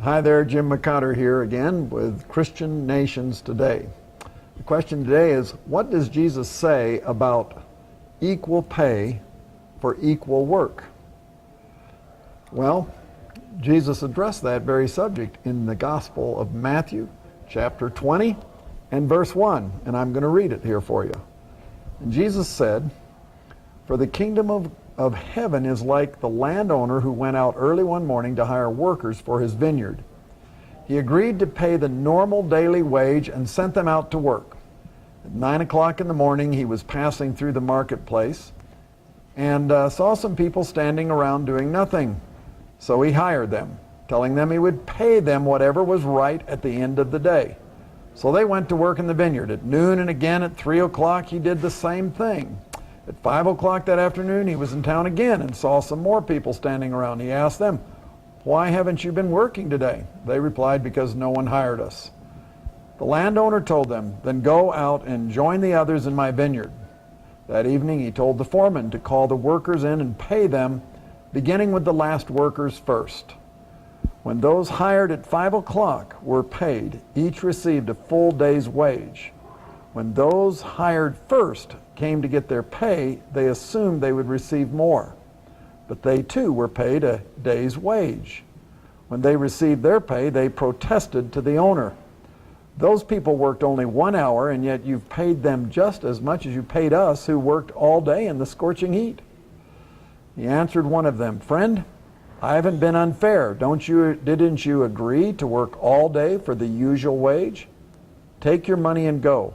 Hi there, Jim McCotter here again with Christian Nations Today. The question today is, what does Jesus say about equal pay for equal work? Well, Jesus addressed that very subject in the Gospel of Matthew, chapter 20 and verse 1, and I'm going to read it here for you. And Jesus said, "For the kingdom of heaven is like the landowner who went out early one morning to hire workers for his vineyard. He agreed to pay the normal daily wage and sent them out to work. At 9 o'clock in the morning, he was passing through the marketplace and saw some people standing around doing nothing. So he hired them, telling them he would pay them whatever was right at the end of the day. So they went to work in the vineyard. At noon and again at 3 o'clock, he did the same thing. At 5 o'clock that afternoon, he was in town again and saw some more people standing around. He asked them, 'Why haven't you been working today?' They replied, 'Because no one hired us.' The landowner told them, 'Then go out and join the others in my vineyard.' That evening, he told the foreman to call the workers in and pay them, beginning with the last workers first. When those hired at 5 o'clock were paid, each received a full day's wage. When those hired first came to get their pay, they assumed they would receive more. But they too were paid a day's wage. When they received their pay, they protested to the owner. 'Those people worked only 1 hour, and yet you've paid them just as much as you paid us who worked all day in the scorching heat.' He answered one of them, 'Friend, I haven't been unfair. Didn't you agree to work all day for the usual wage? Take your money and go.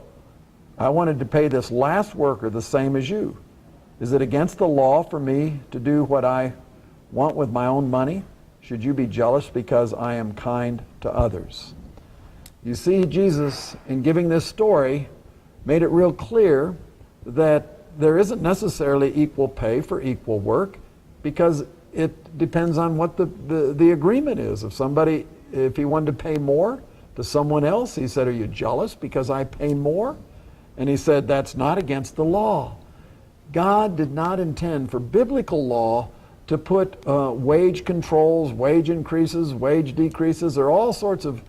I wanted to pay this last worker the same as you. Is it against the law for me to do what I want with my own money? Should you be jealous because I am kind to others?" You see, Jesus, in giving this story, made it real clear that there isn't necessarily equal pay for equal work, because it depends on what the agreement is. If he wanted to pay more to someone else, he said, "Are you jealous because I pay more?" And he said, that's not against the law. God did not intend for biblical law to put wage controls, wage increases, wage decreases, or all sorts of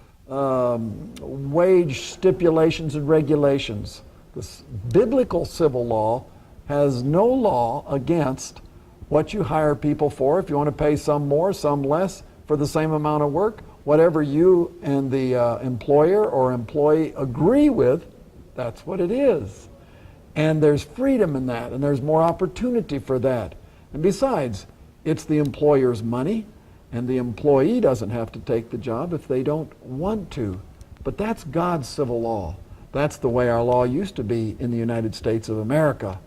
wage stipulations and regulations. This biblical civil law has no law against what you hire people for. If you want to pay some more, some less for the same amount of work, whatever you and the employer or employee agree with, that's what it is. And there's freedom in that, and there's more opportunity for that. And besides, it's the employer's money, and the employee doesn't have to take the job if they don't want to. But that's God's civil law. That's the way our law used to be in the United States of America.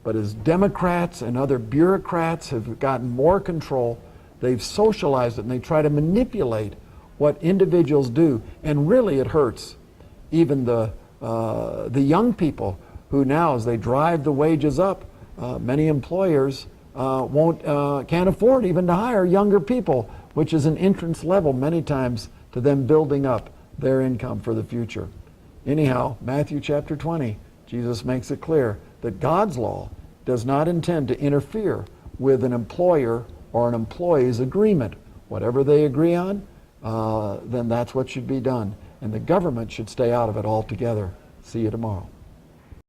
But as Democrats and other bureaucrats have gotten more control, they've socialized it, and they try to manipulate what individuals do. And really it hurts even the young people who now, as they drive the wages up, many employers can't afford even to hire younger people, which is an entrance level many times to them building up their income for the future. Anyhow, Matthew chapter 20, Jesus makes it clear that God's law does not intend to interfere with an employer or an employee's agreement. Whatever they agree on, then that's what should be done. And the government should stay out of it altogether. See you tomorrow.